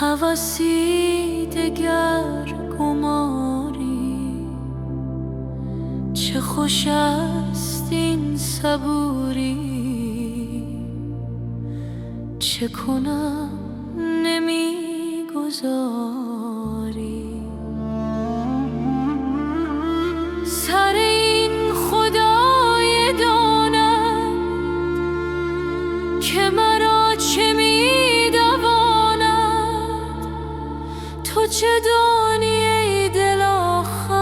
هوسی دگر گماری، چه خوش است این صبوری. چه کنم نمیگذاری سر این خدای داند که مرا چه میدواند. تو چه دانی ای دل آخر،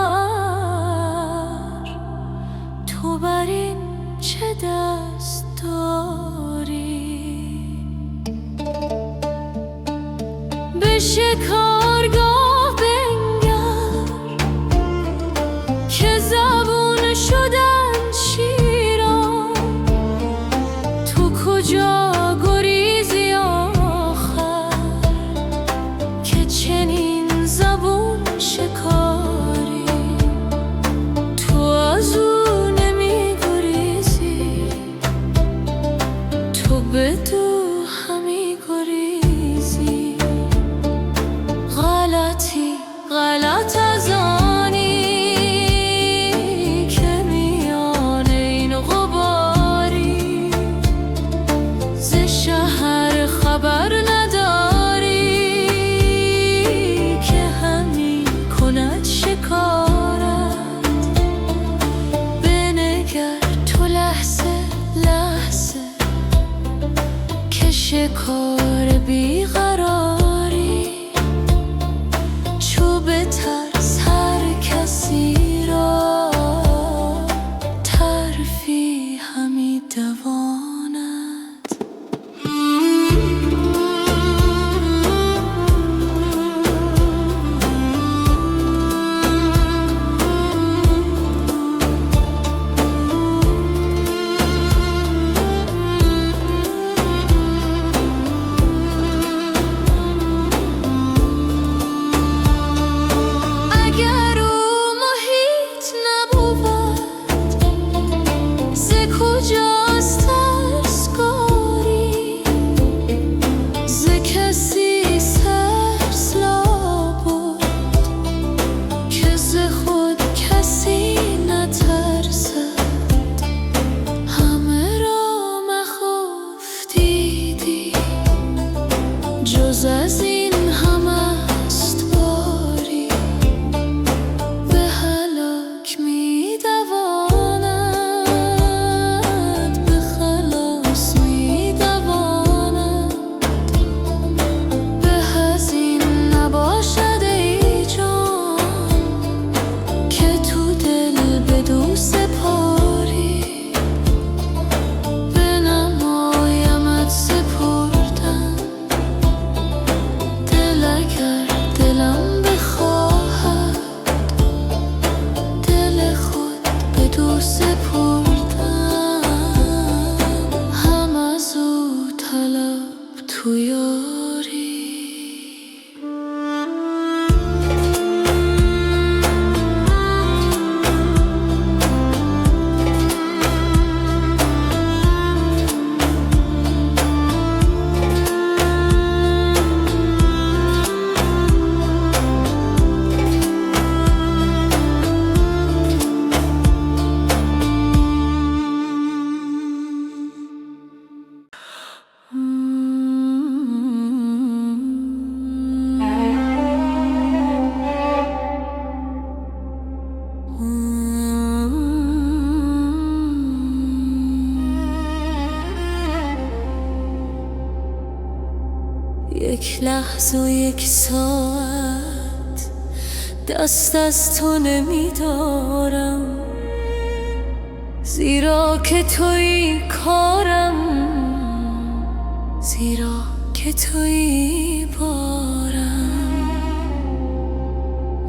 تو بر این چه دست داری؟ به شکارگاه بنگر که زبون شدن شیران. تو کجا گریزی آخر که چنین زبون شکاری؟ تو از او نمی گریزی، تو بدو همی گریزی. غلط از آنی که میان این غباری، ز شهر خبر نداری که همی کند شکارت. بنگر تو لحظه لحظه که شکار بیقراری. چوب ترس هر کسی را ترفی همی دواند. کجاست ترسگاری ز کسی سرسلا بود که ز خود کسی نترسد. همه را مخوف دیدی جز از این همه است باری. به هلاک می تو یاری. یک لحظه و یک ساعت دست از تو نمیدارم، زیرا که تویی کارم، زیرا که تویی بارم.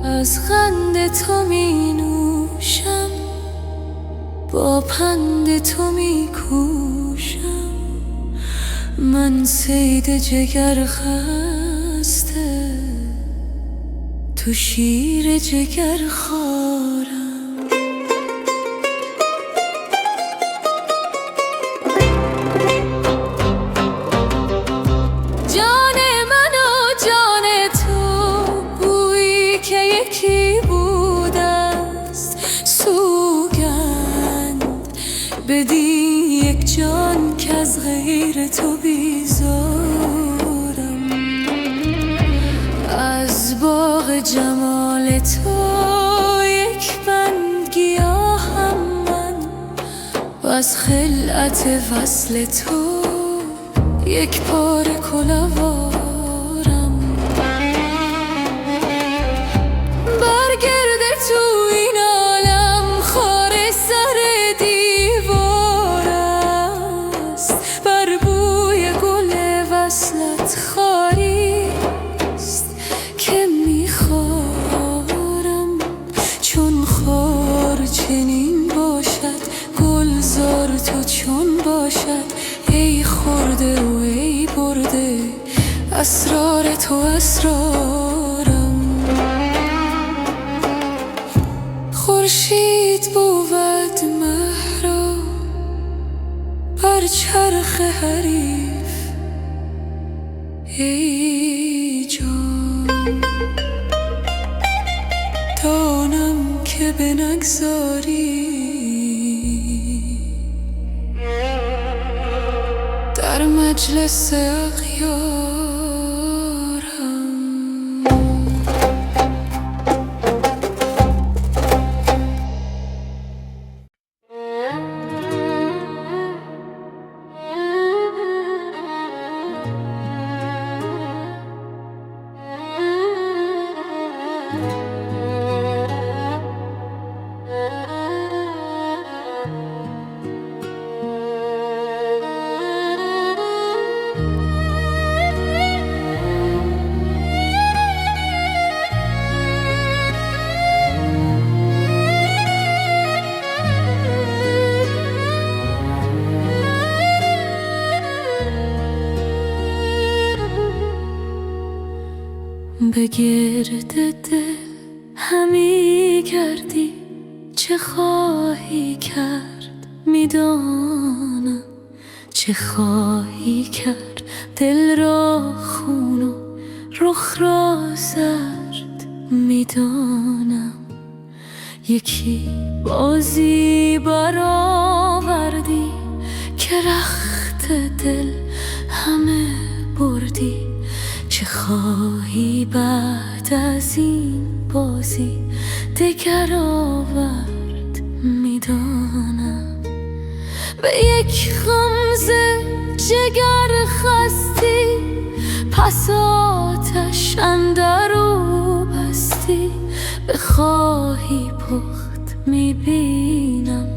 از قند تو می نوشم، با پند تو می کوشم. من صید جگر خسته، تو شیر جگر خوارم. جان من و جان غیر تو بیزارم. از باغ جمال تو یک بند گیاهم من، و از خلعت وصل تو یک پاره کلاوارم. برگرد تو این عالم خار سر دیوار است، بر بوی گل وصلت خاری است که میخوارم. چون خار چنین باشد گلزار تو چون باشد، ای خورده و ای برده اسرار تو اسرارم. خورشید بود محرا بر چرخ حریف، ای جان دانم که بنگذاری در مجلس اغیارم. به گرد دل همی گردی، چه خواهی کرد میدانم، چه خواهی کرد دل را خون و رخ را زرد میدانم. یکی بازی برآوردی که رخت دل همه بردی، چه خواهی بعد از این بازی دگر آورد میدانم. به یک غمزه جگر خستی، پس آتش اندرو بستی. بخواهی پخت میبینم،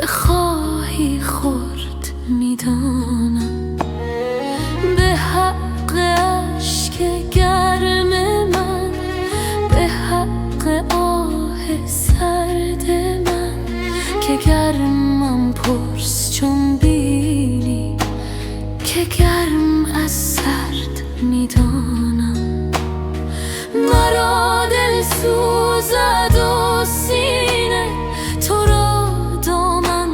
بخواهی خورد میدانم. به حق اشک گرم من، به حق آه سرد من، که گرمم پرس چون بینی که گرم از سرد میدانم. مرا دل سوزد و سینه تو را دامن،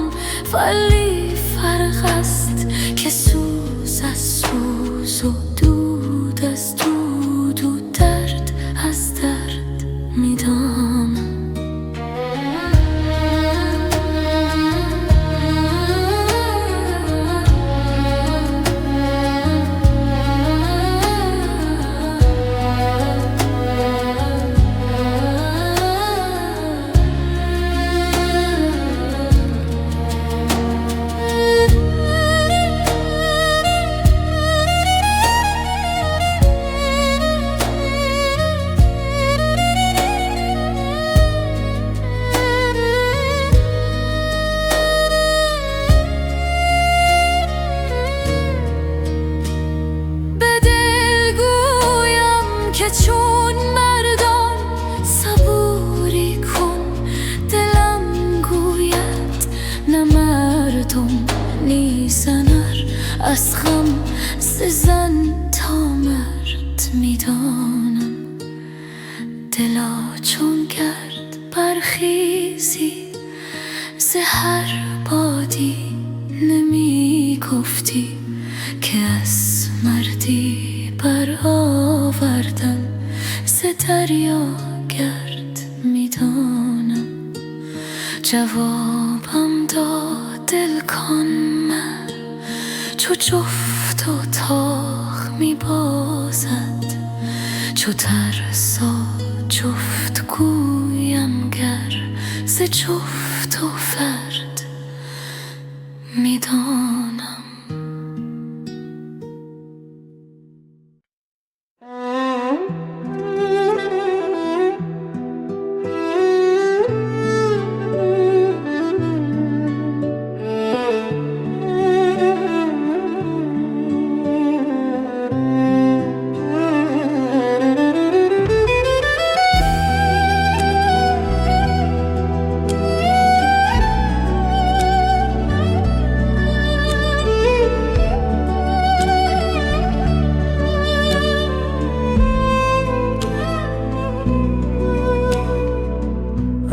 ولی فرق است که سوز از سوز و دود از دود و درد از درد میدانم. که چون مردان صبوری کن، دلم گوید نه مردم نی زنر، از غم ز زن تا مرد میدانم. دلا چون گرد برخیزی ز هر بادی، نمی گفتی که از مردی برآوردن ز دریا گرد میدانم. جوابم داد دل کن من، چو جفت اتاق می بازد، چو ترسا جفت گویم گر ز جفت و فرد می دانم.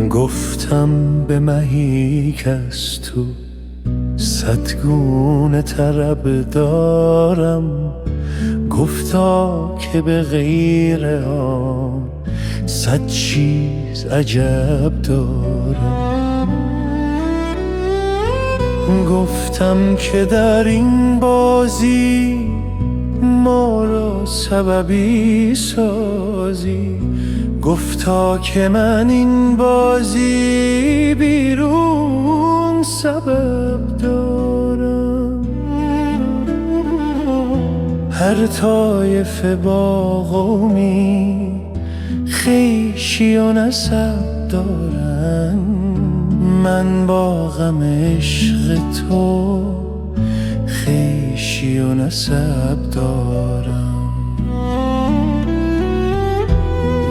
گفتم به مهی کز تو صدگونه طرب دارم، گفتا که به غیر آن صد چیز عجب دارم. گفتم که در این بازی ما را سببی سازی، گفتا که من این بازی بیرون سبب دارم. هر طایفه با قومی خویشی و نسب دارن، من با غم عشق تو خویشی و نسب دارم.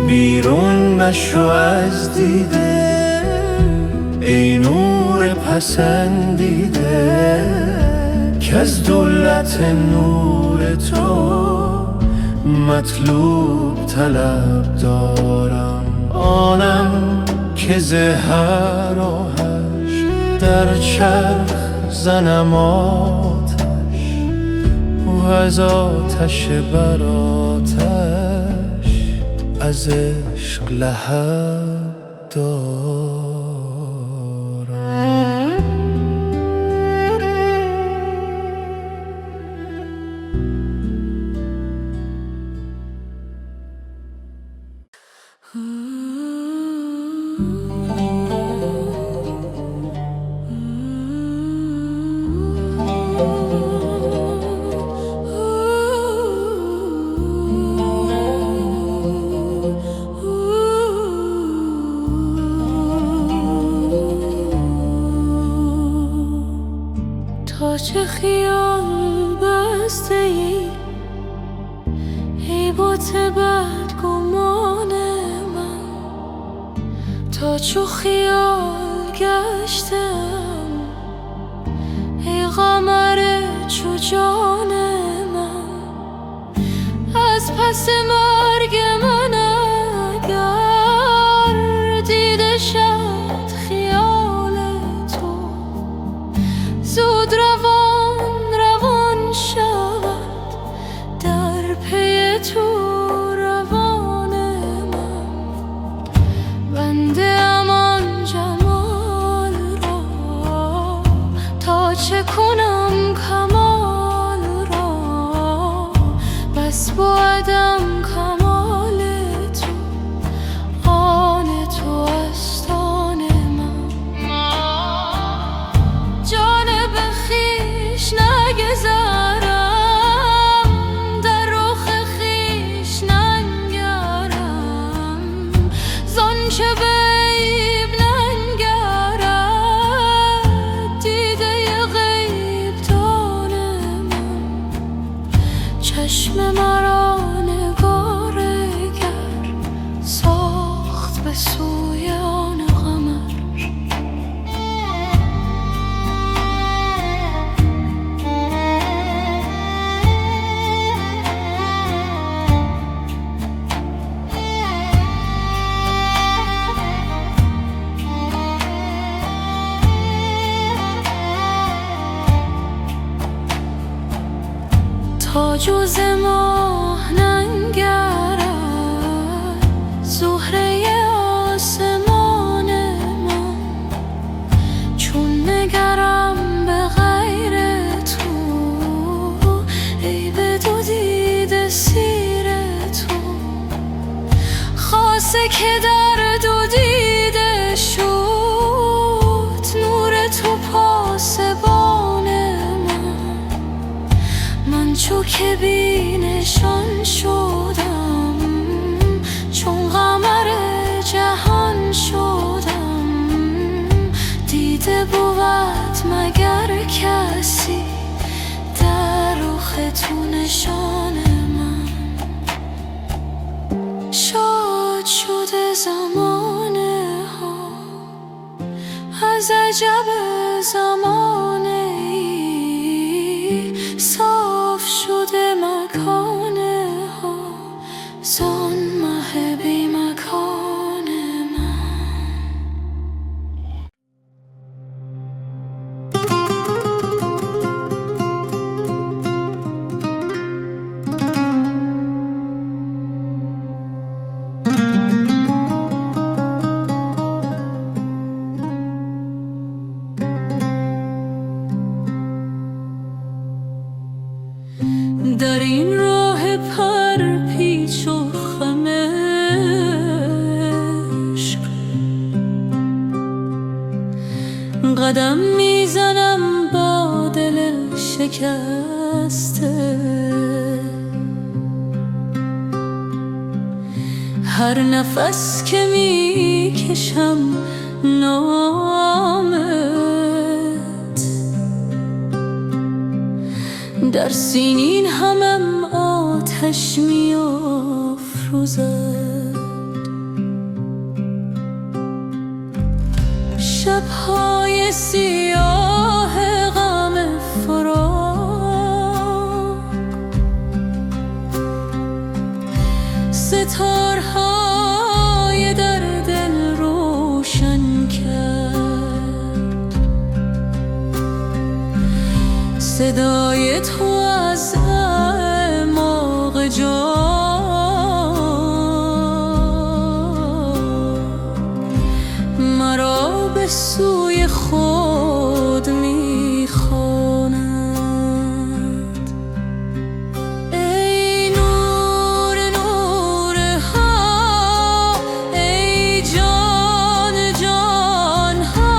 بیرون نشو از دیده ای نور پسندیده، که از دولت نور تو مطلوب طلب دارم. آنم که ز هر آهش در چرخ زنم آتش، و از آتش بر آتش از عشق لهب دارم. تا چه خیال بسته ای بت بدگمان من، تا چو خیال گشتم ای قمر چو جان من. از پس مرگ من اگر دیده شد خیال تو، زود روان شود در پی تو روان من. بنده امان جمال را تا چه کنم کمال را، بس بودم کمال تو آن تو است آن من. جانب خویش نگذرم در رخ خویش ننگرم، زانچه به عیب ننگرد دیده غیب دان من. چشم مرا نگارگر ساخت به سوی آن قمر، تا جز ماه ننگرد زهره آسمان من. چون نگرم به غیر تو که در دو دیده شد، نور تو پاسبان من چو که بی نشان شدم، چون قمر جهان شدم. دیده بود مگر کسی در رخ تو نشان من. شاد شده زمانه ها از عجب زمانه ای، صاف شده مکانه ها زان مه بی مکان من. در این راه پر پیچ و خم عشق قدم میزنم با دل شکسته. هر نفس که میکشم نامت در سینین همم آتش می‌افروزد. شب‌های سیاه غم فراق، ستارهای در دل روشن کرد. صدای تو از اعماق جان مرا به سوی خود می‌خواند. ای نور نورها، ای جان جانها،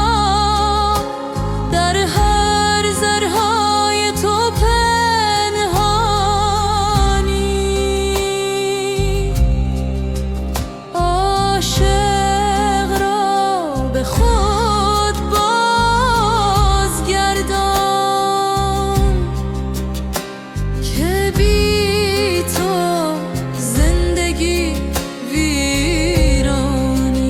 در هر ذرهای تو پنهانی. عاشق را به خود بازگردان که بی تو زندگی ویرانی.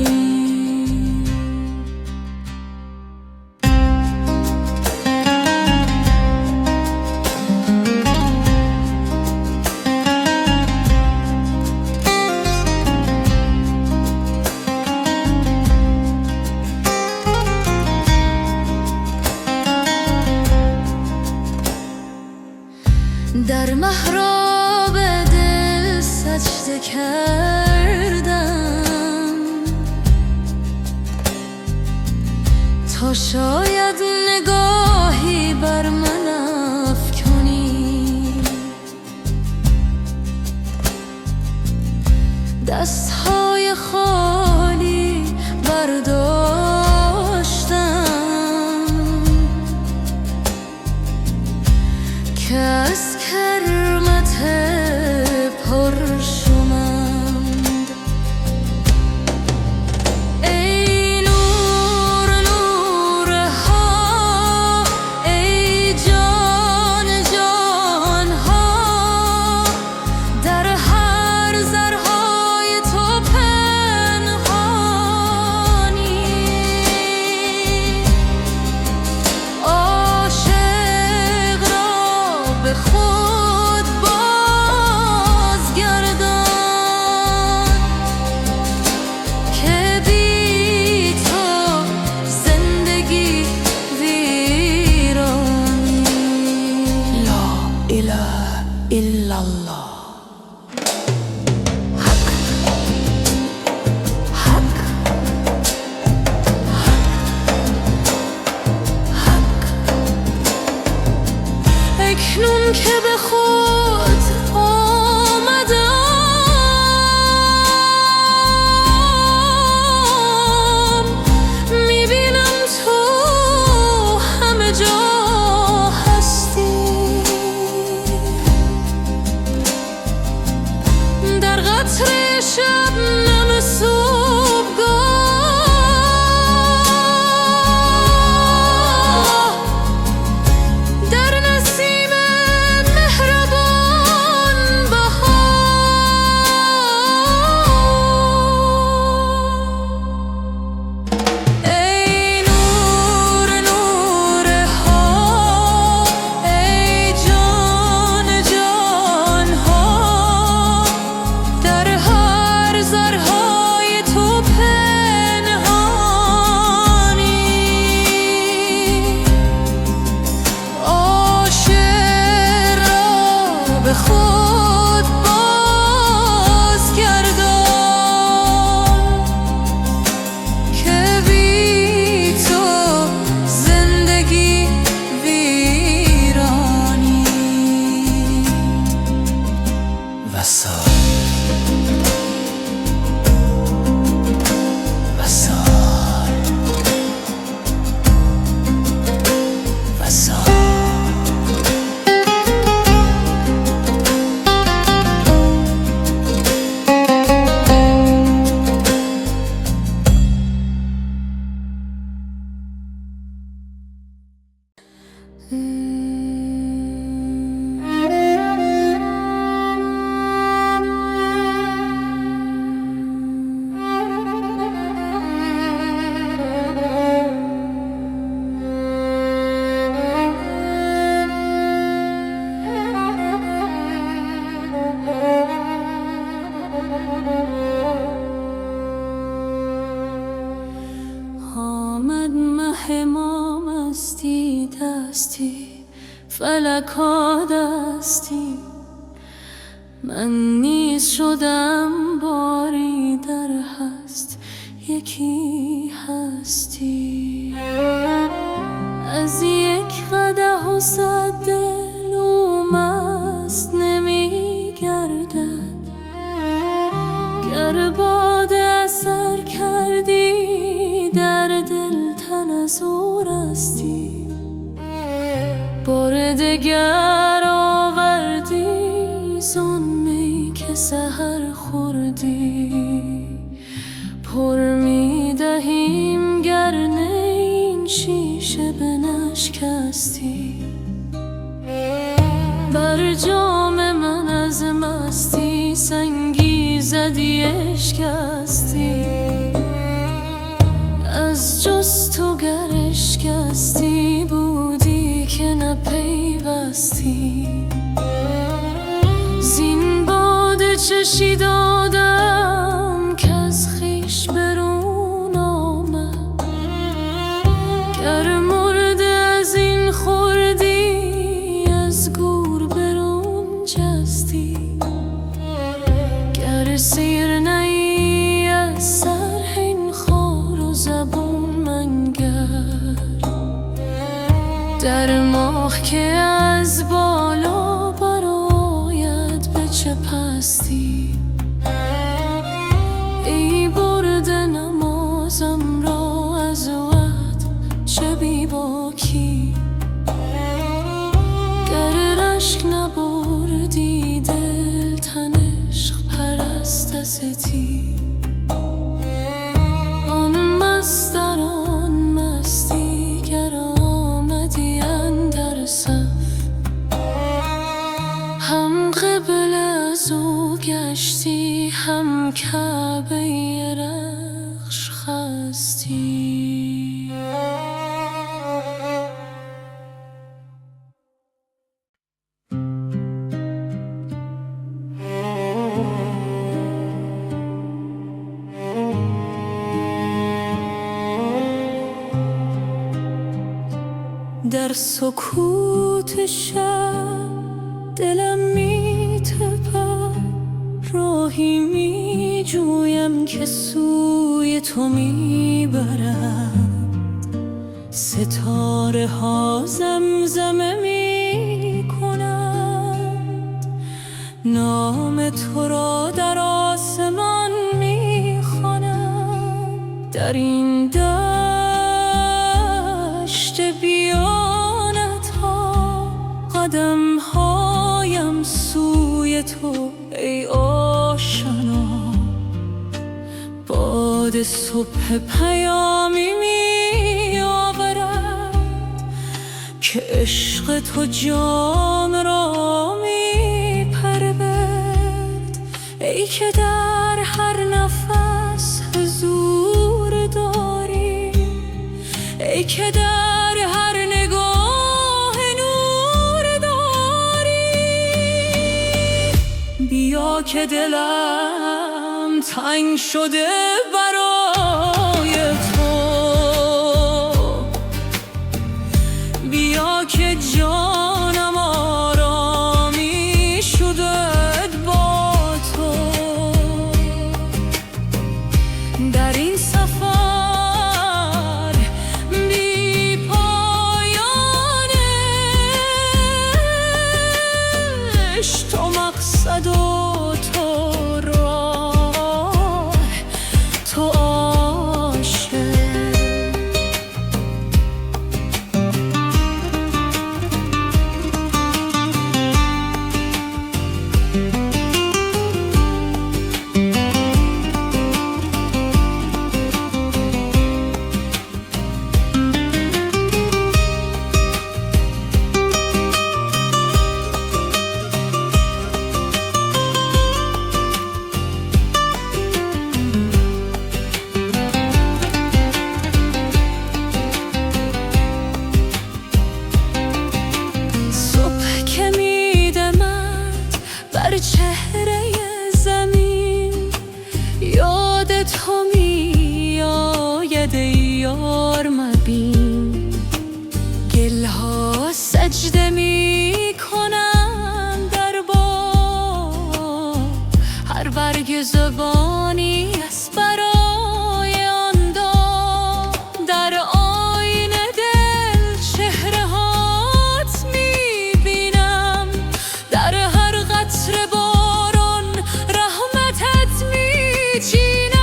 در محراب دل سجده کردم تا شاید نگاهی بر من افکنی. دستهای خالی برداشتم که از کرمت پرشمند. ای نور نورها، آمد مه ما مستی دستی فلکا دستی، من نیز شدم باری در هست یکی هستی. از یک قدح و 100 دل او مست نمی گردد، گر باده اثر کردی در دل تن از او رستی. بار دگر آوردی زان می که سحر خوردی، پر می دهیم گر نه این شیشه بنشکستی. بر جام من از مستی سنگی زدی اشکستی، از جست و گر اشکستی بودی که نپیوستی. زین باده چشی دادم که از خویش برون آمد، گر مرده از این خوردی از گور برون جستی. گر سیر نهی از سر این خار و زبون منگر، در ماه که از بالا برآید به چه پستی. ای برده نمازم را از وقت چه بی باکی، گر رشک نبردی دل تن عشق پرست استی. آن مست در آن مستی گر آمدی اندر صف، هم قبله از او گشتی هم کعبه رخش خستی. در سکوت شب دلم می تپد، راهی می جویم که سوی تو می برد. ستاره ها زمزمه می کنند، نام تو را در آسمان می خوانند. در این دشت بیانت ها قدم هایم سوی تو ای آشنا. باد صبح پیامی می آورد که عشق تو جان را می پرورد. ای که در هر نفس حضور داری، ای که در هر نگاه نور داری. بیا که دلم تنگ شده برای تو، بیا که جانم آرامی شده با تو. در این سفر بی پایانش تو مقصد و تو را هر برگ زبانی است برای آن دام. در آینه دل چهره هات میبینم، در هر قطره باران رحمتت میچینم.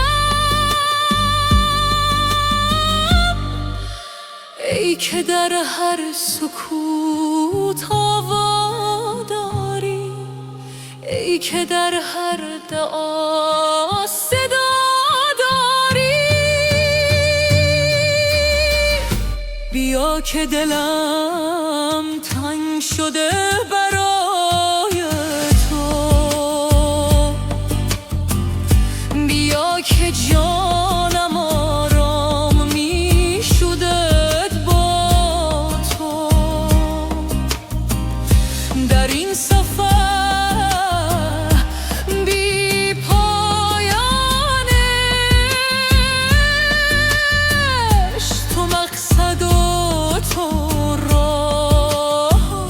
ای که در هر سکوت آوا داری، ای که در هر دعا صدا داری. بیا که دلم تنگ شده برای تو، بیا که جانم آرام می شدت با تو. در این سفر بی پایانش، تو مقصد و تو راه،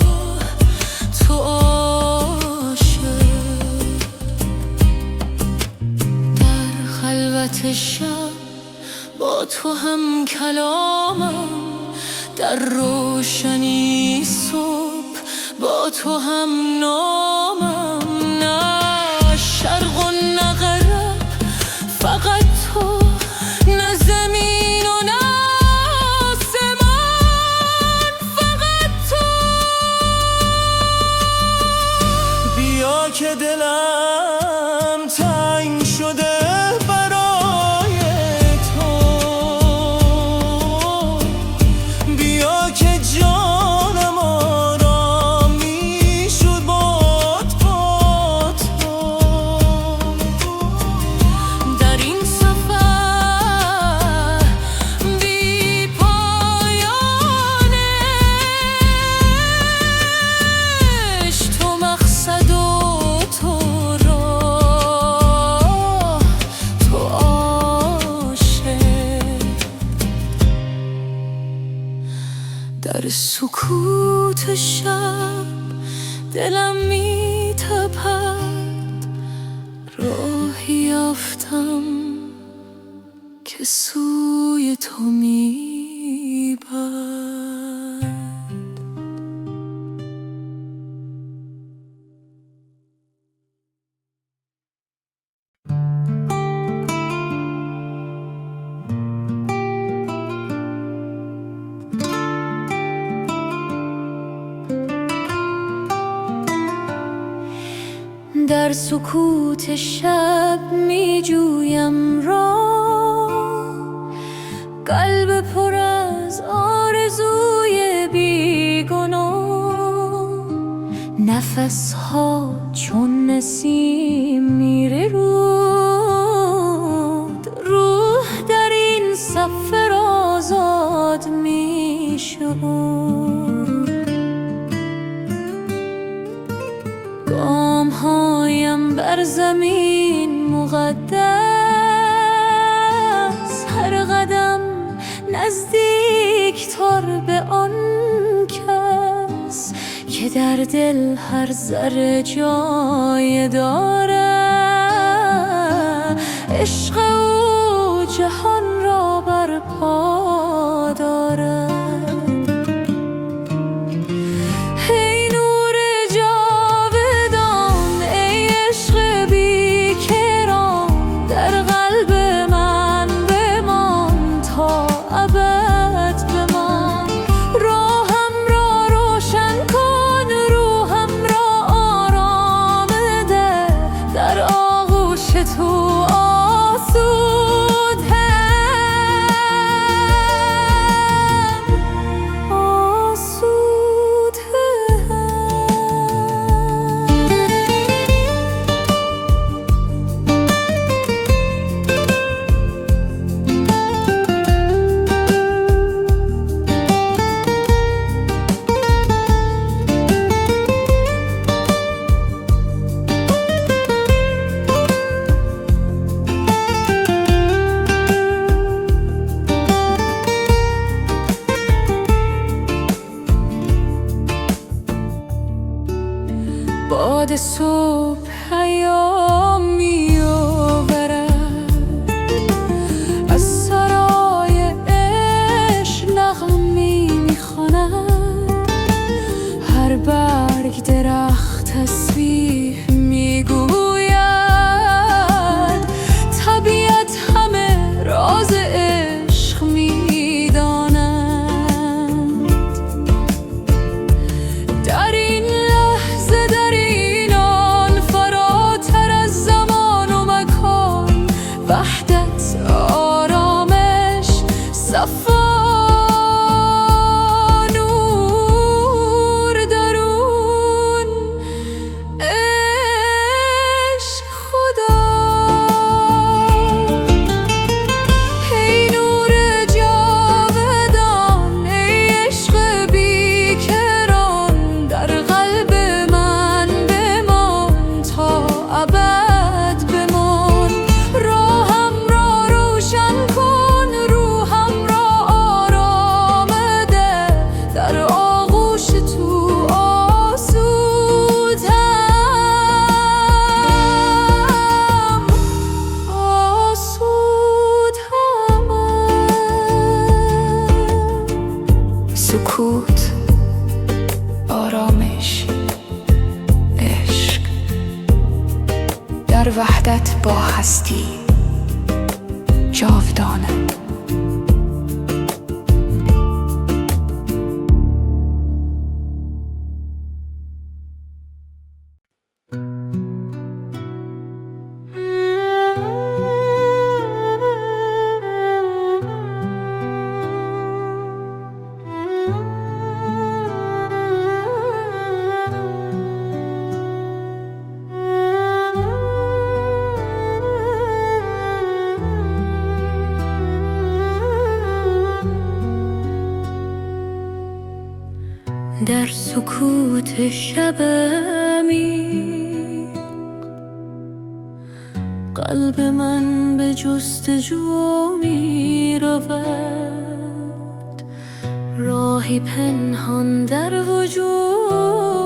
تو عاشق. در خلوت شب با تو هم کلامم، در روشنی صبح با تو هم نامم. نه شرق و نه غرب، فقط تو، نه زمین و نه آسمان، فقط تو. بیا که دلم تنگ شده برای تو، بیا که جانم آرام می شد با تو. در این سفر بی پایانش، تو مقصد و تو راه، تو عاشق. در سکوت شب دلم می تپد، راهی یافتم که سوی تو می برد. در سکوت شب می جویم راه، قلب پر از آرزوی بیگناه. نفسها چون نسیم میره رود، روح در این سفر آزاد می شود. گام هایم بر زمین مقدس، هر قدم نزدیک تر به آن کس که در دل هر ذره جای داره. عشق او جهان را بر پا داره. باد صبح ایام وحدت با هستی جاودانه. در سکوت شب عمیق قلب من به جستجو می رود، راهی پنهان در وجودم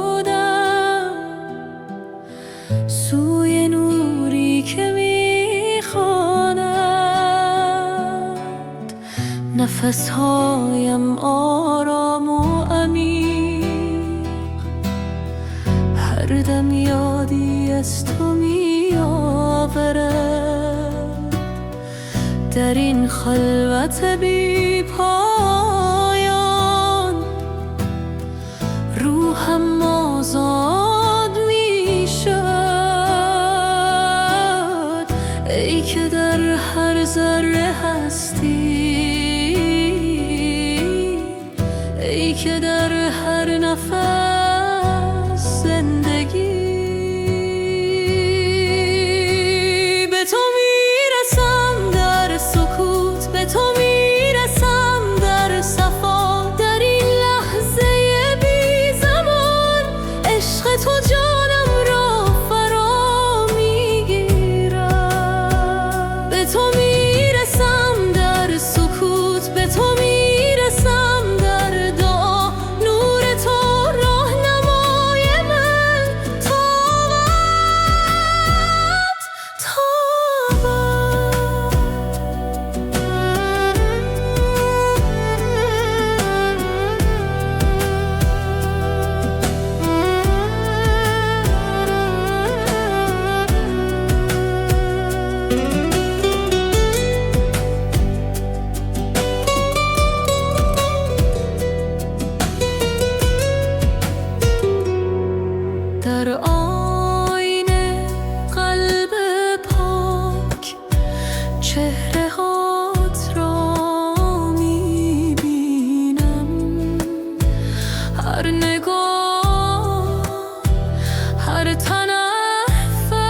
سوی نوری که می خواند. نفسهایم آرام و عمیق، هر دم یادی از تو می آورد. در این خلوت بی پایان روحم آزاد می شد. ای که در هر ذره هستی، ای که در هر نفس زندگی. به تو میرسم در سکوت، به تو میرسم در صفا. در این لحظه بی زمان عشق تو جانم را فرا میگیرد. به تو میرسم در سکوت، به تو میرسم در دعا. نور تو راهنمای من تابد در آینه قلب پاک چهره هات را میبینم. هر نگاه، هر تنفس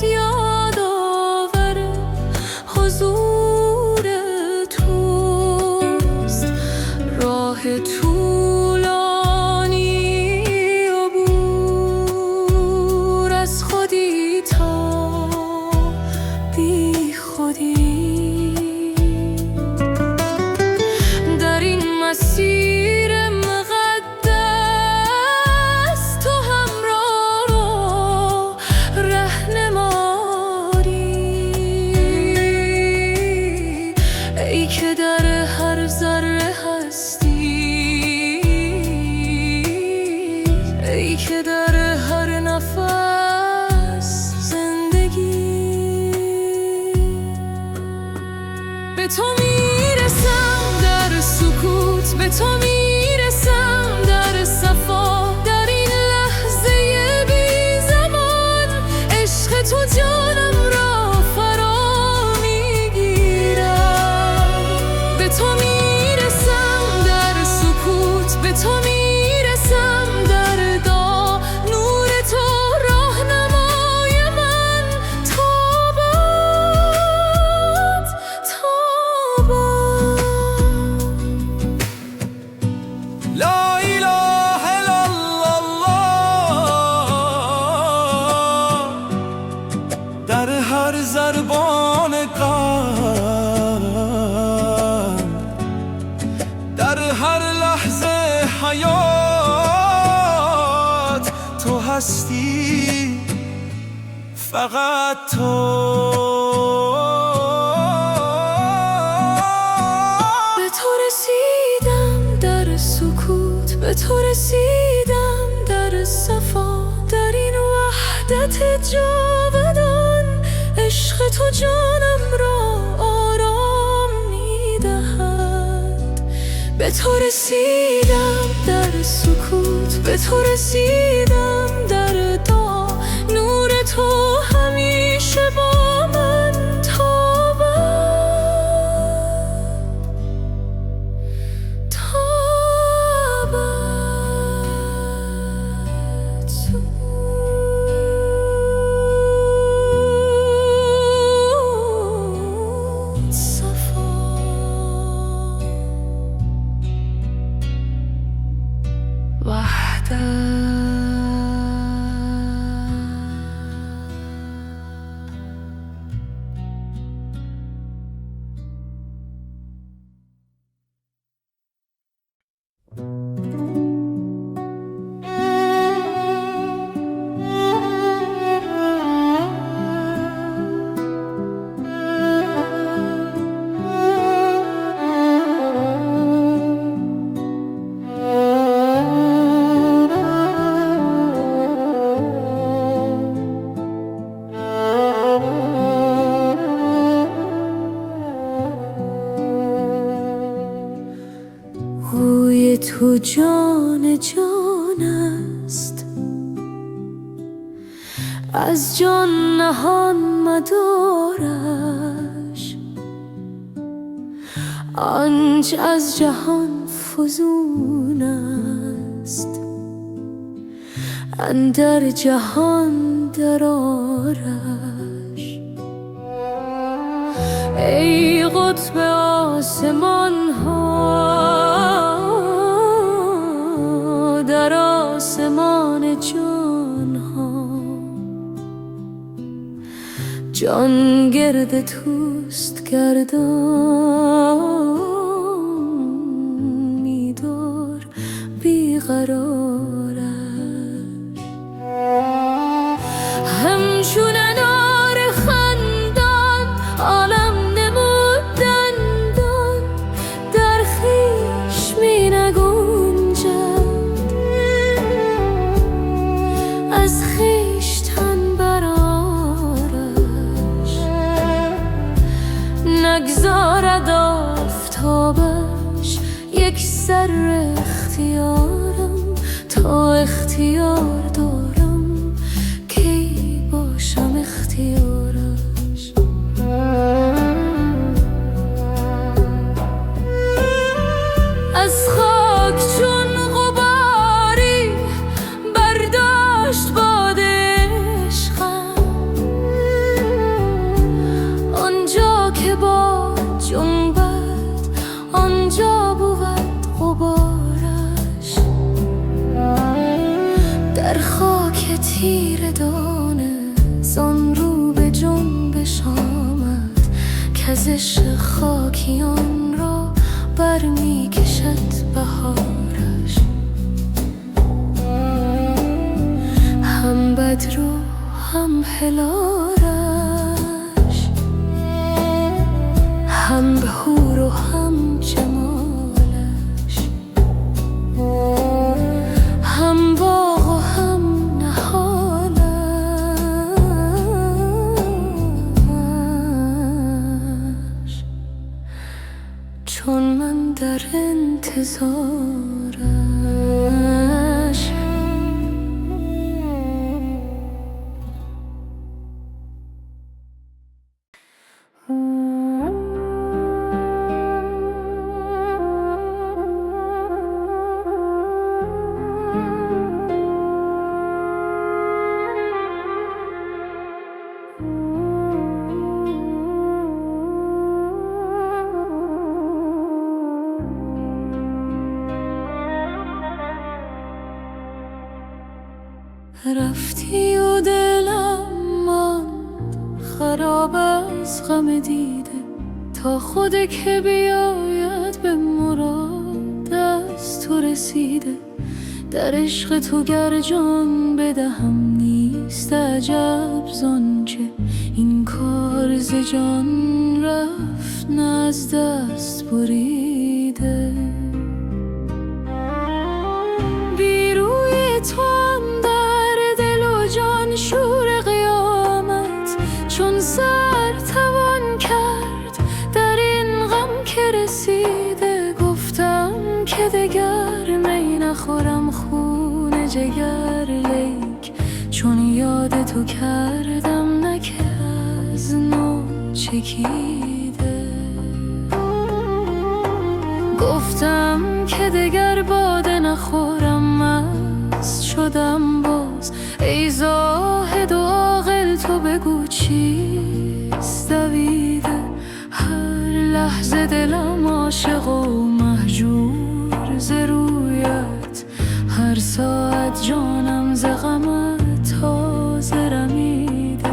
یادآور حضور توست. راه طولانی عبور از خودی تا بی خودی. در این مسیر مقدس تو همراه و رهنمایی. ای که در هر ذره هستی، ای که در هر نفس زندگی. به تو میرسم در سکوت، به تو میرسم در صفا. در این لحظه بی زمان عشق تو جانم را فرا میگیرد. به تو میرسم در سکوت، به تو میرسم در دعا. نور تو راهنمای من تابد لا اله الا الله. در هر ضربان قلب، در هر لحظه حیات تو هستی، فقط تو. به تو رسیدم در سکوت، به تو رسیدم در صفا. در این وحدت جاودان تو رسیدم در سکوت، به تو رسیدم در دعا، نور تو همیشه با من تو جان جان است، از جان نهان مدارش، آنچ از جهان فزون است، اندر جهان درآرش. ای قطب آسمان ها، در آسمان جان ها، جان گرد توست گردان، می‌دار بیقرارش. همچون انار خندان عالم نمود دندان، در خویش می نگنجد، از خویشتن برآرش. نگذارد آفتابش یک ذره اختیارم، تا اختیار دارم کی باشم اختیارش. از خاک چون غباری برداشت باد عشقم، آنجا که باد جنبد آنجا بود غبارش. در خاک تیره دانه زان رو به جنبش آمد، کز عشق خاکیان را برمی کشد بهارش. هم بدر و هم هلالش، هم بهور و هم جمالش، هم باغ و هم نهالش. چون من در انتظارش، رفتی و دلم ماند خراب از غم دیده، تا خود که بیاید به مراد از تو رسیده. در عشق تو گر جان بدهم نیست عجب زانچه این کار ز جان رفت نه از دست بریده. بی روی تو شور قیامت چون سر توان کرد، در این غم که رسیده گفتم تو کردم نه که از نو چکیده. گفتم که دگر باده نخورم، مست شدم باز. ای زاهد و عاقل تو بگو چیست دویده؟ هر لحظه دلم عاشق و مهجور ز رویت، هر ساعت جانم ز غمت تازه رمیده.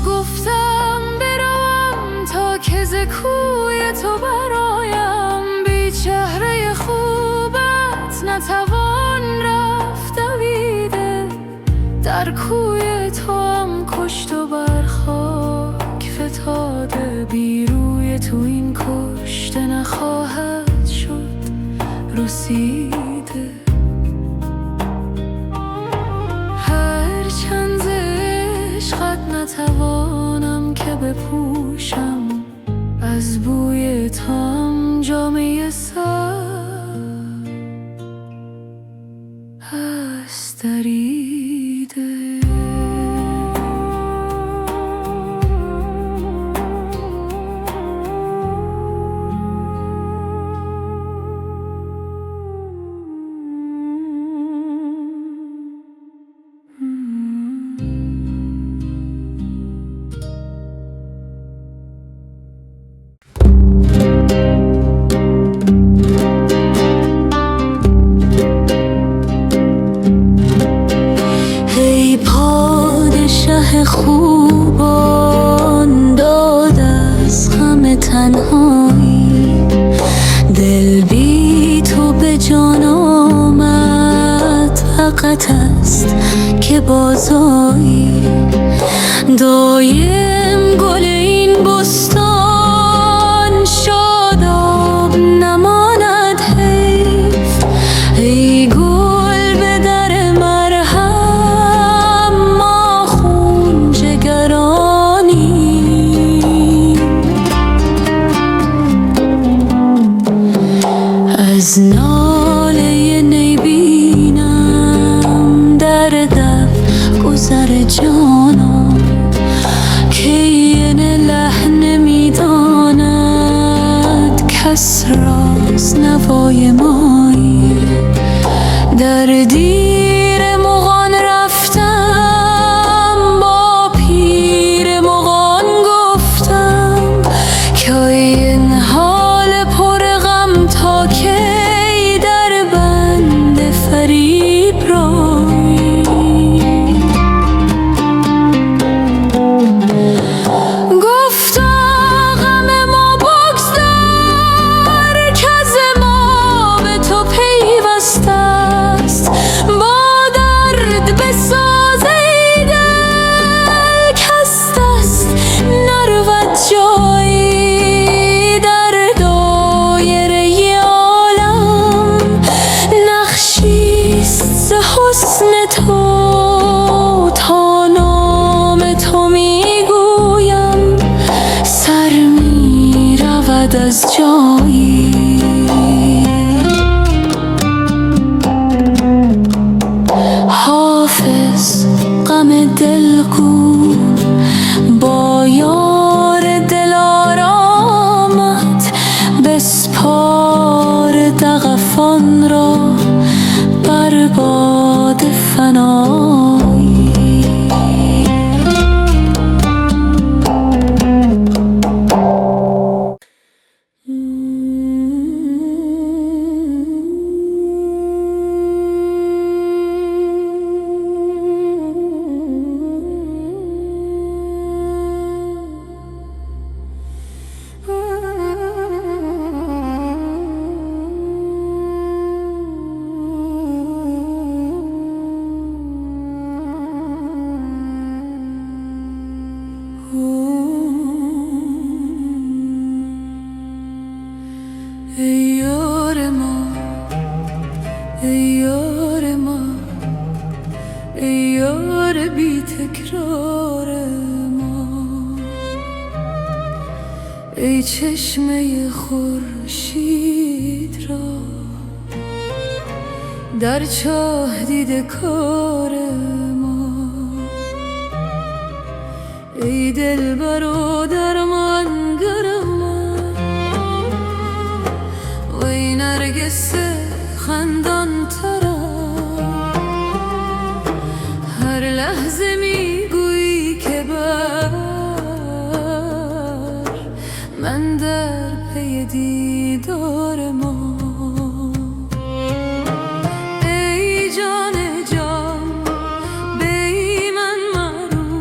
گفتم بروم تا که ز کوی تو برایم، بی چهره خوبت نتوان رفت دویده. در کوی تو هم کشت و بر خاک فتاده، بی روی تو این کشته نخواهد شد رسیده. هر چند ز عشقت نتوانم که بپوشم، از بوی تو هم جامه سر هست دریده. خوبان داد از غم تنهایی، دل بی تو به جان آمد. فقط است که بازایی دایم گل این بستان، شاداب نماند حیف. ای گل به در مرهم، ما خون جگرانی. از ناله نی بینم در دف گذر جانم، که این لحن میداند کس راست نوای مایی. در دیر مغان رفتم، با پیر مغان گفتم که این حال پر غم تا کی در بند فریب رایی. گفتا غم ما بگذار که از ما به تو پیوسته است، با درد بساز ای دل کز دست نرود جایی. در دایره عالم نقشیست ز حسن تو، تا نام تو میگویم سر میرود از جایی. حافظ غم دلگون با یار دلارامت، بسپار دغفان را بر باد فنایی. ای یار ما، ای یار ما، ای یار بی تکرار ما. ای چشمه خورشید را در چاه دیده کار ما. ای دلبر و درمانگر من، وی نرگس خندان ترم. هر لحظه میگویی که بر من در پی دیدار ما. ای جان جان بی من مرو،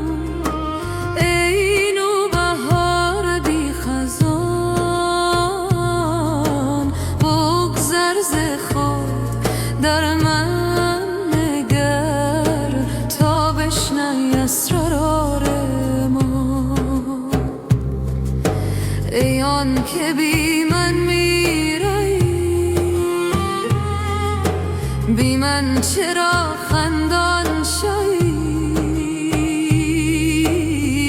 ای نوبهار بی خزان. بگذر ز خود در من نگر، تا بشنوی اسرار ما. ای آن که بی من میرایی، بی من چرا خندان شوی؟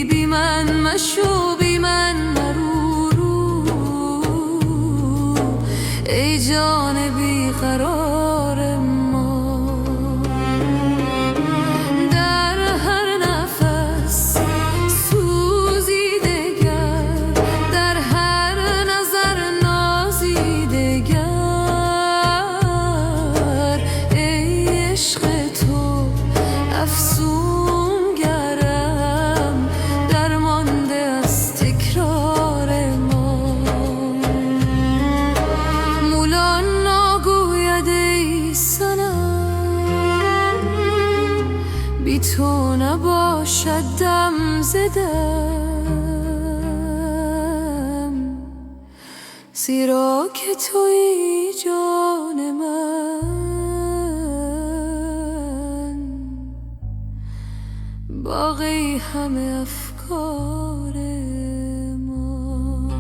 بی من مشو بی من مرو، ای جان بی قرار ما. در هر نفس سوزیده گر، در هر نظر نازیده گر. ای عشق تو افسون گرم، درمانده از تکرار ما. مولا نگوید ای صنم، بی تو نباشد دم زدم. زیرا که تویی جان من، باقی همه افکار ما.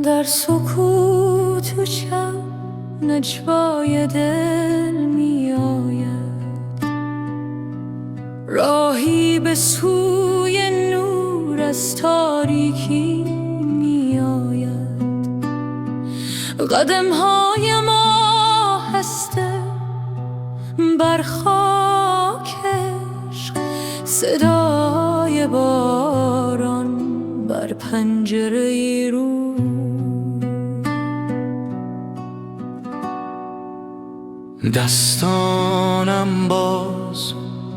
در سکوت و شب نجوای دل می آید، راهی به سوی نور از تاریکی می آید. قدم های ما هسته بر خاک عشق، صدای باران بر پنجره رو. دستانم باز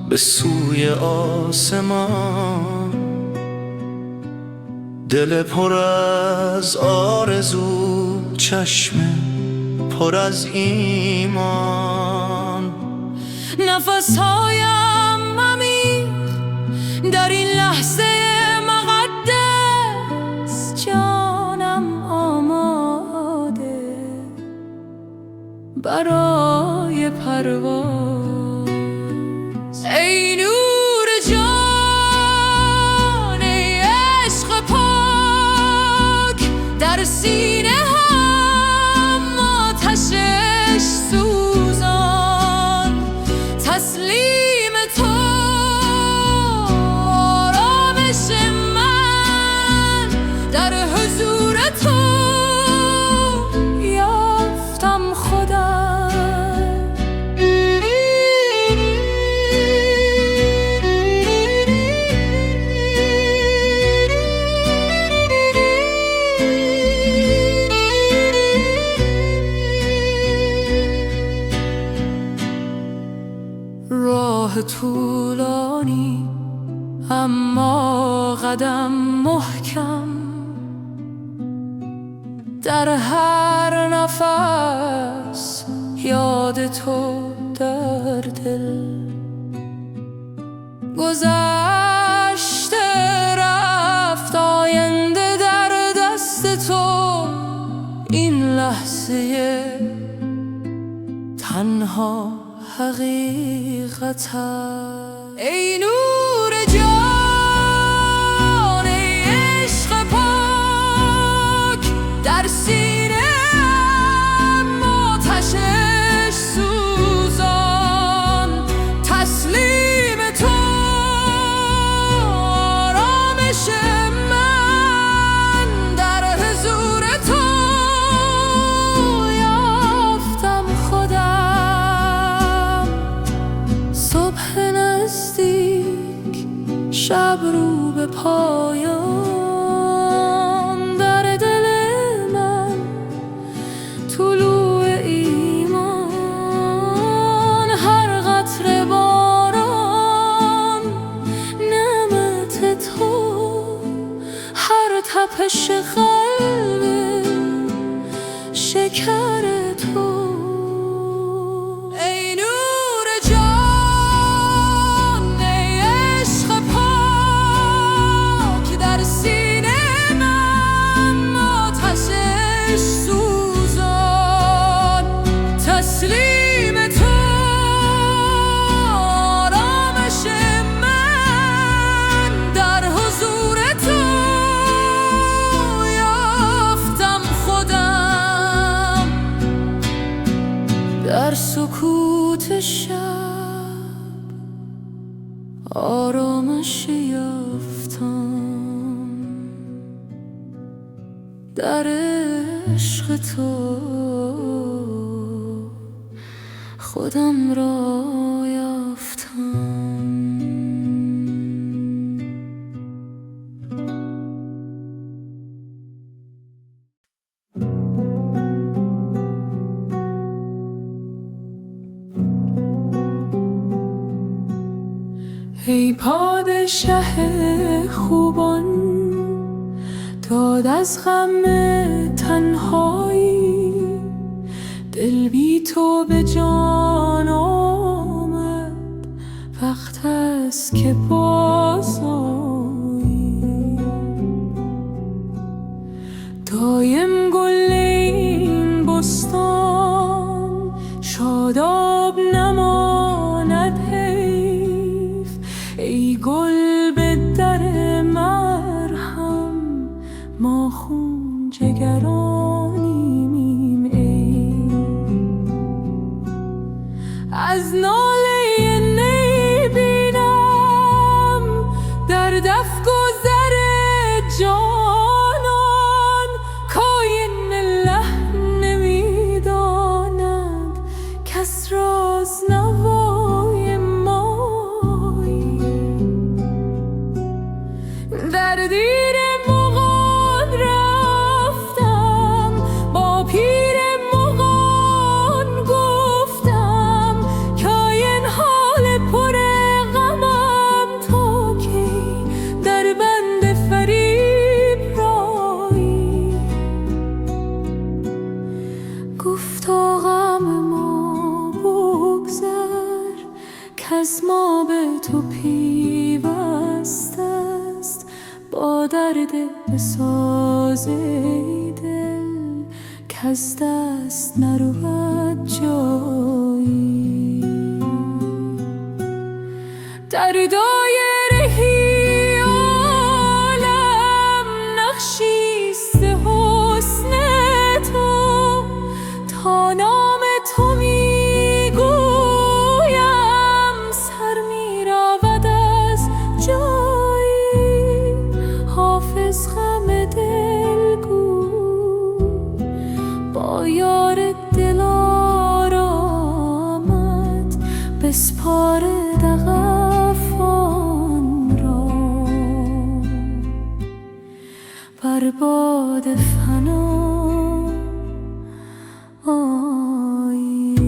به سوی آسمان، دل پر از آرزو، چشم پر از ایمان. نفسهایم عمیق در این لحظه مقدس، جانم آماده برای پرواز. ای نور جان، ای عشق پاک، در سینه هم آتشش سوزان. تسلیم تو آرامش من، در حضور تو یافتم خودم. راه طولانی اما قدم محکم، در هر نفس یاد تو در دل. گذشته رفت آینده در دست تو، این لحظه تنها حقیقت است. ای نور جان، ای عشق پاک، در سینه ام آتشش سوزان. تسلیم تو آرامش من، در حضور تو یافتم خودم. صبح نزدیک، شب رو به پایان، در دل من طلوع ایمان. هر قطره باران نعمت تو، هر تپش قلب شکر تو. ای نور جان، ای عشق پاک، در سینه من آتشش سوزان. تسلیم تو آرامش من، در حضور تو یافتم خودم. در سکوت شب آرامش یافتم، در عشق تو خودم را یافتم. ای پادشه خوبان، داد از غم تنهایی، دل بی تو به جان آمد، وقت است که بازآیی. دایم گل این بستان، شاداب نماند حیف. ای گل به در مرهم، ما خون جگرانیم. ای از ناله نی بینم در دف گذر جانان. کاین لحن نمیداند کس راز نوای مایی. در دیر مغان رفتم، با پیر مغان گفتم، کاین حال پر غمم تا کی در بند فریب رایی. گفتا غم ما بگذر، کز ما به تو پیوست است. با درد بساز ای دل، کز دست نرود جایی. در دایره عالم نقشیست حسن تو، تا نام تو میگویم سر میرود از جایی. حافظ غم دل گو با یار دل آرامد، بسپار دغفان را بر باد فنا آیی.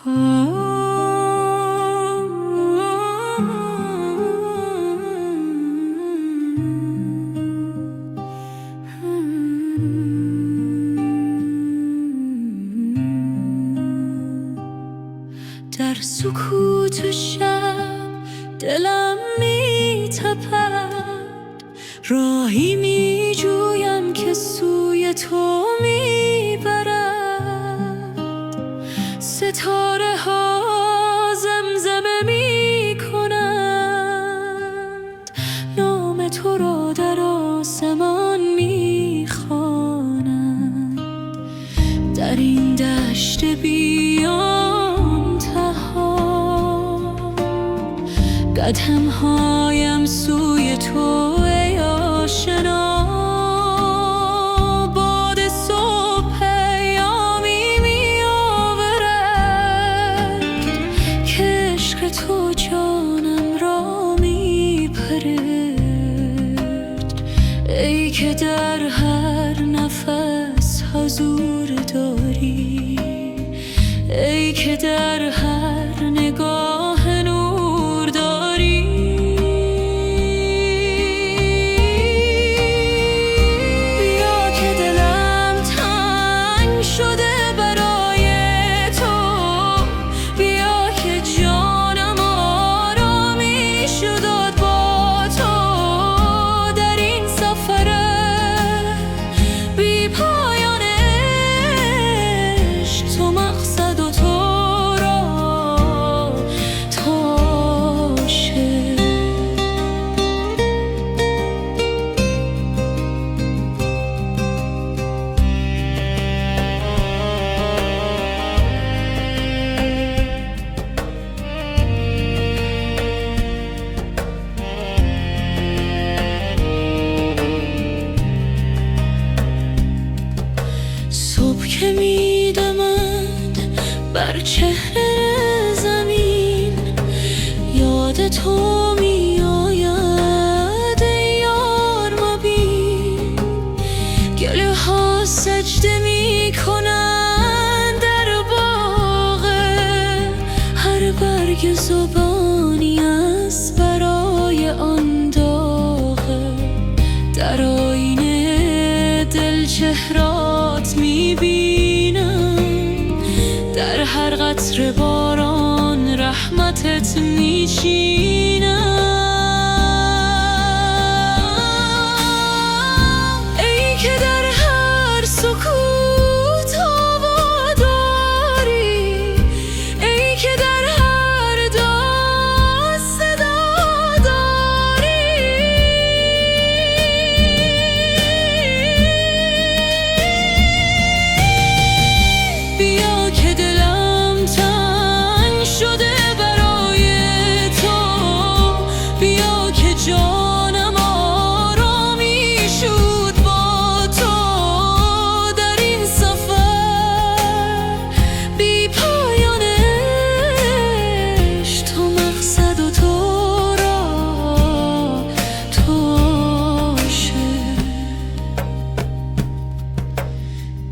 در سکوت شب دلم می تپد، راهی می جویم که سوی تو می برد. ستاره ها زمزمه می کنند، نام تو را در آسمان می خوانند. در این دشت بیان تها قدم‌هایم سوی تو ای آشنا. باد صبح پیامی می آورد که عشق تو جانم را می پرد. ای که در هر نفس حضور داری، ای که در هر نگاه نور داری. بیا که دلم تنگ شده برای تو، بیا که جانم آرامی شد با تو. در این سفر بی پایان عشق، تو مقصد و تو را تاشه. صبح که می دمد بر چهره زمین، یاد تو می آید ای یار مبین. گله ها سجده می کنند در باغ، هر برگ زبانی است برای آن داغ. در آینه دل چهرات می بینم، در هر قطره باران رحمتت می چینم. ای که در هر سکوت آوا داری، ای که در هر داد صدا داری. بیا که دلم تنگ شده برای تو، بیا که جانم آرامی شد با تو. در این سفر بی پایان عشق، تو مقصد و تو را تاشه.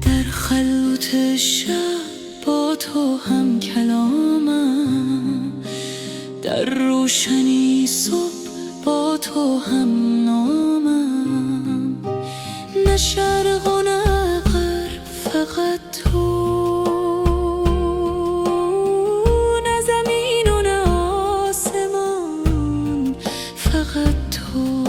در خلوت شب با تو هم کلامم، در روشنی صبح با تو هم نامم. نه شرق و نه غرب، فقط تو، نه زمین و نه آسمان، فقط تو.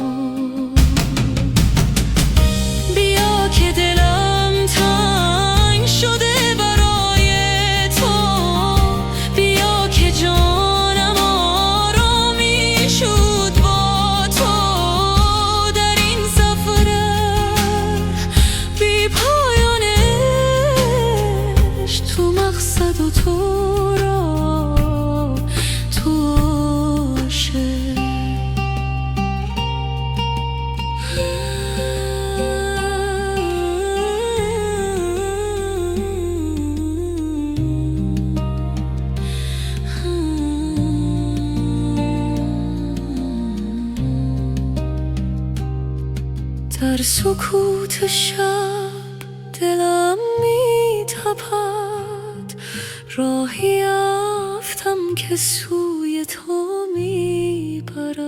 بیا که دلم تنگ شده برای تو، بیا که جانم آرامی شد با تو. در این سفر بی پایان عشق، تو مقصد و تو را تاشه. در سکوت شب دلم می تپد، راهیم که سوی تو میبرد.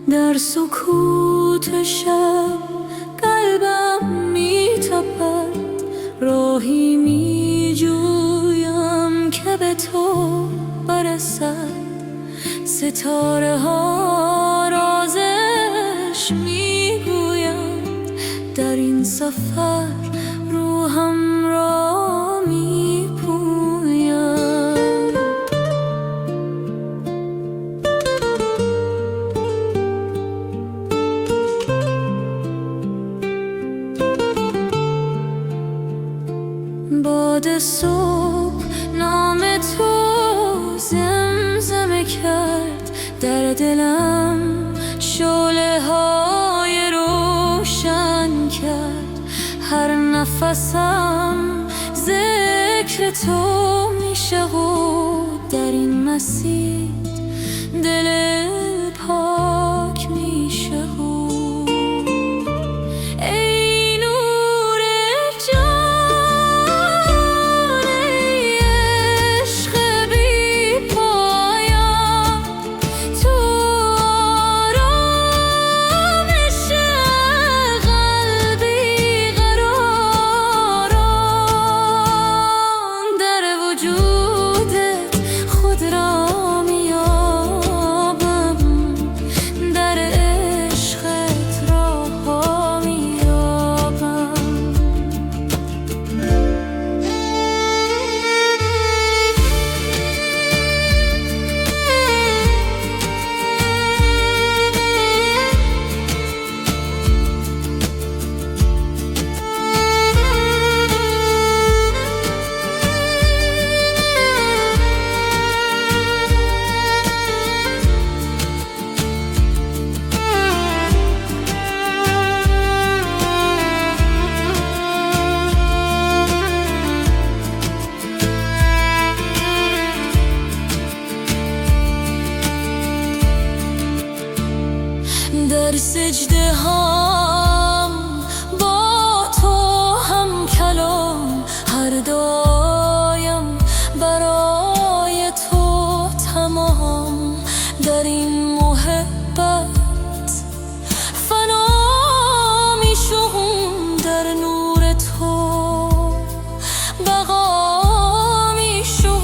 در سکوت شب قلبم میتپد، راهی میجویم که به تو برسد. ستاره ها رازش میگویند، در این سفر روحم را میپوید. باد صبح نام تو زمزمه کرد، در دلم شعله های روشن کرد. هر نفسم ذکر تو میشه و در این مسیر دل پاک میشه. در سجده هم با تو هم کلام، هر دایم برای تو تمام. در این محبت فنا میشم، در نور تو بقا میشم.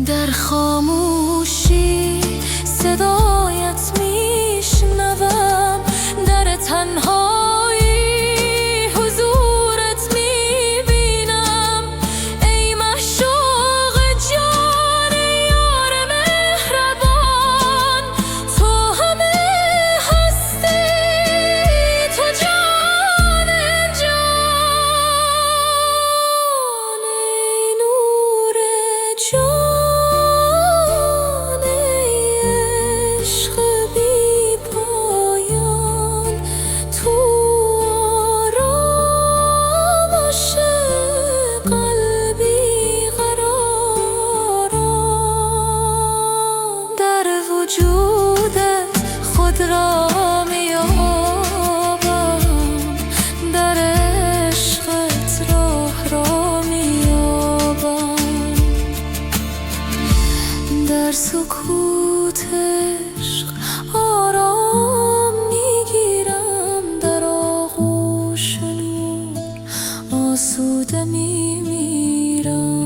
در خاموشی صدایت میشنوم، در تنهایی حضورت میبینم. ای معشوق جان یار مهربان، تو همه هستی، تو جان جان. ای نور جان، خود را میابم، در عشقت راه را میابم. در سکوت عشق آرام میگیرم، در آغوش نور آسوده میمیرم.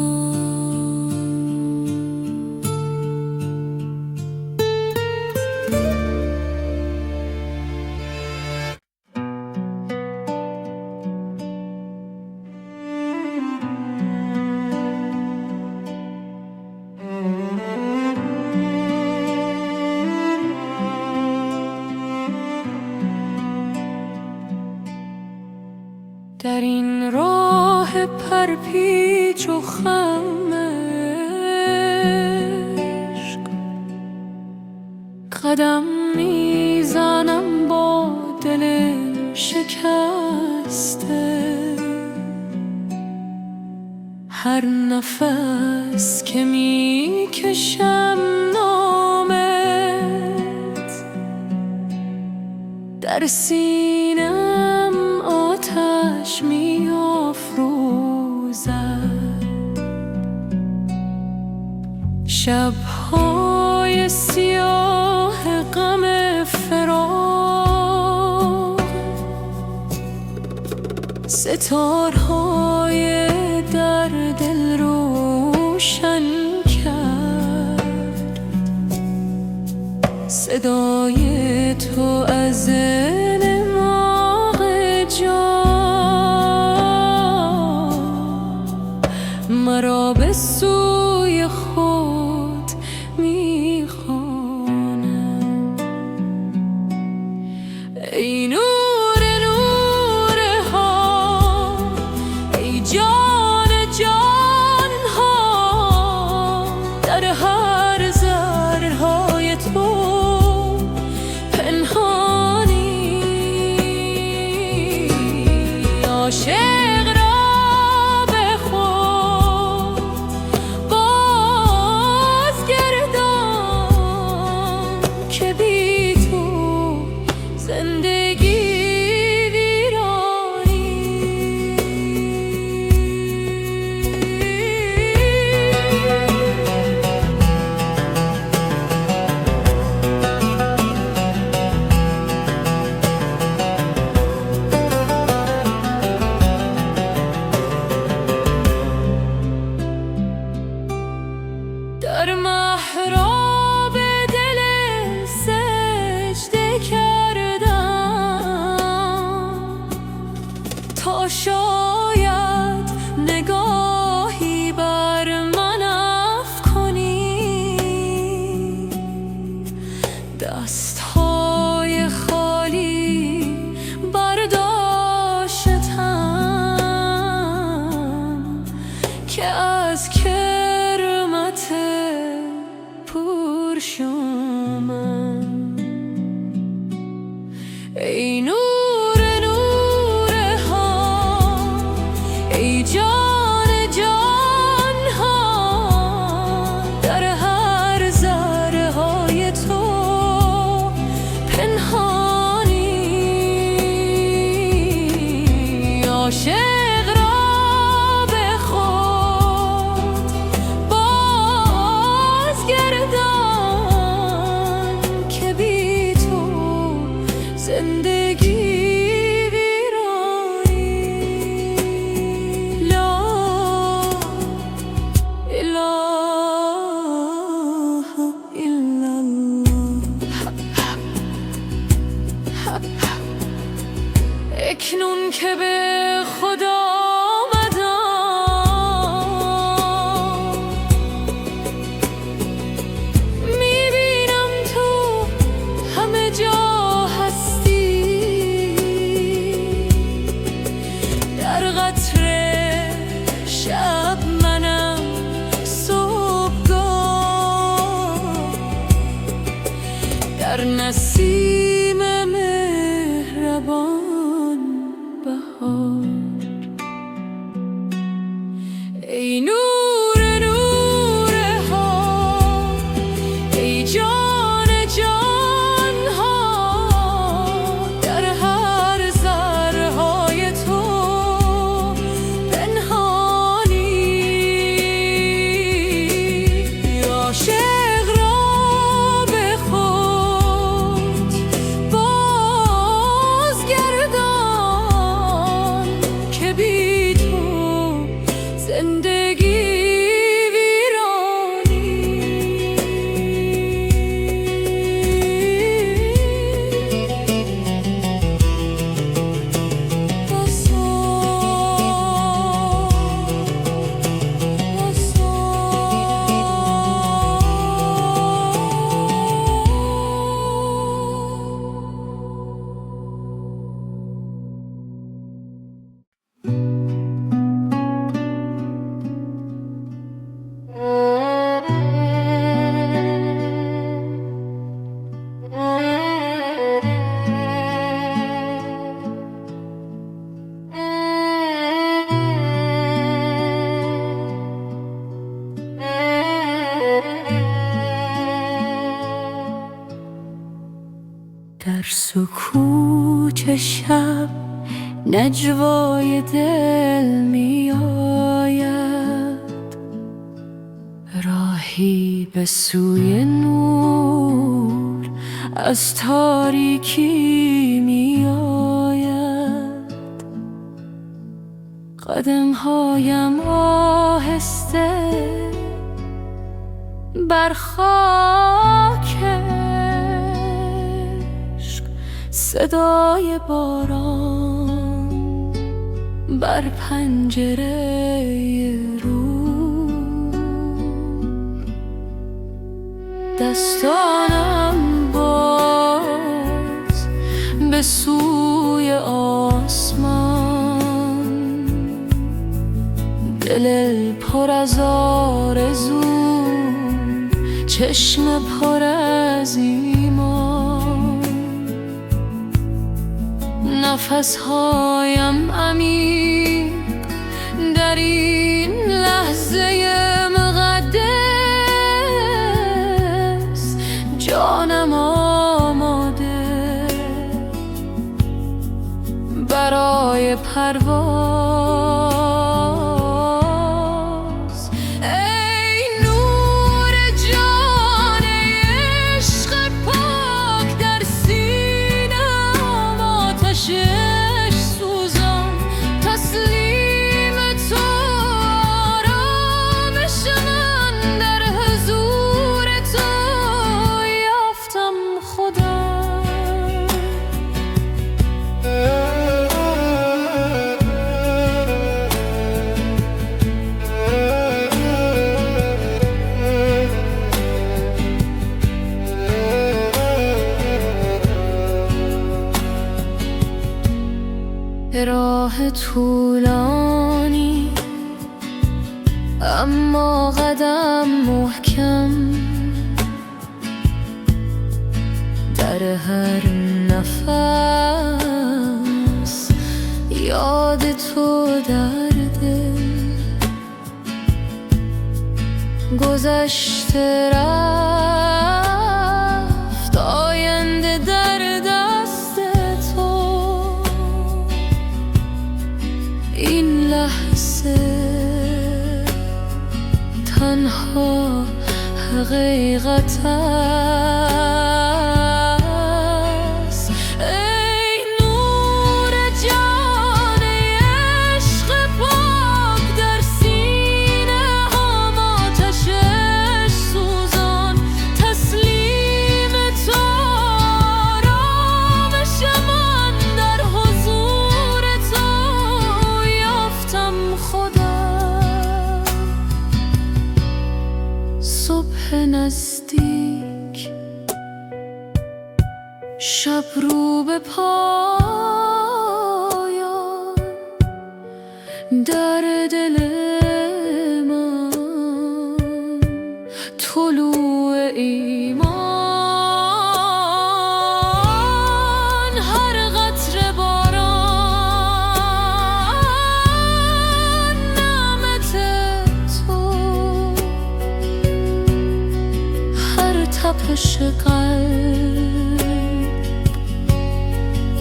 در این راه پرپیچ و خم عشق قدم میزنم با دل شکسته. هر نفس که میکشم نامت در سینم آتش می افروزد. شب‌های سیاه غم فراق ستارهای در دل روشن کرد. صدای تو از مرا به سوی خود میخواند. ای نور نور ها، ای جان جان ها، در هر ذرهای تو پنهانی. عاشق در محراب دل سجده کردم تا شاید نگاهی بر من افکنی. دستهای خالی برداشتم که از پرشومم. ای نور نور ها، ای جان جان ها، در هر ذره های تو پنهانی. عاشق اکنون که به خدا آمدم میبینم تو همه جا هستی. در قطر شب منم صبحگاه، در نسیم مهربان بهار. ای نور نور ها، ای جان جان ها، در هر ذرهای تو پنهانی. عاشق را به خود بازگردان که بی تو سکوت شب نجوای دل می آید، راهی به سوی نور از تاریکی می آید. قدمهایم آهسته بر خاک عشق، صدای باران بر پنجره رو. دستانم باز به سوی آسمان، دل پر از آرزو، چشم پر از ایمان. نفسهایم عمیق در این لحظه مقدس، جانم آماده برای پرواز. ای نور جان عشق پاک در سینه‌ام، آتش عشق سوزان تسلیم تو، آرامش من در حضور تو یافتم خدا. راه طولانی اما قدم محکم، در هر نفس یاد تو در دل. گذشته رفت، آینده در دست تو. این لحظه تنها حقیقت است. ای نور جان عشق پاک در سینه‌ام، آتش عشق سوزان تسلیم تو، آرامش من در حضور تو یافتم خدا. صبح نزدیک، شب رو به پایان، در دل من طلوع ایمان. هر قطره باران نعمت تو، هر تپش قلب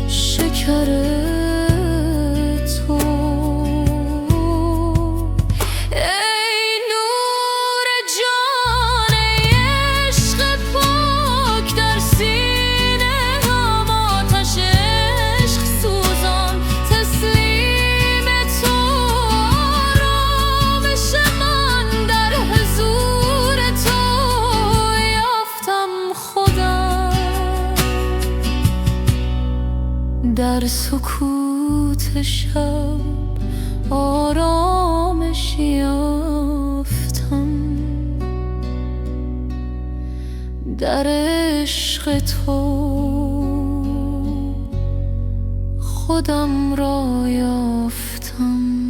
شکر تو. ای نور جان عشق پاک در سینه‌ام، آتش عشق سوزان تسلیم تو، آرامش من در حضور تو یافتم خدا. در سکوت شب آرامش یافتم، در عشق تو خودم را یافتم.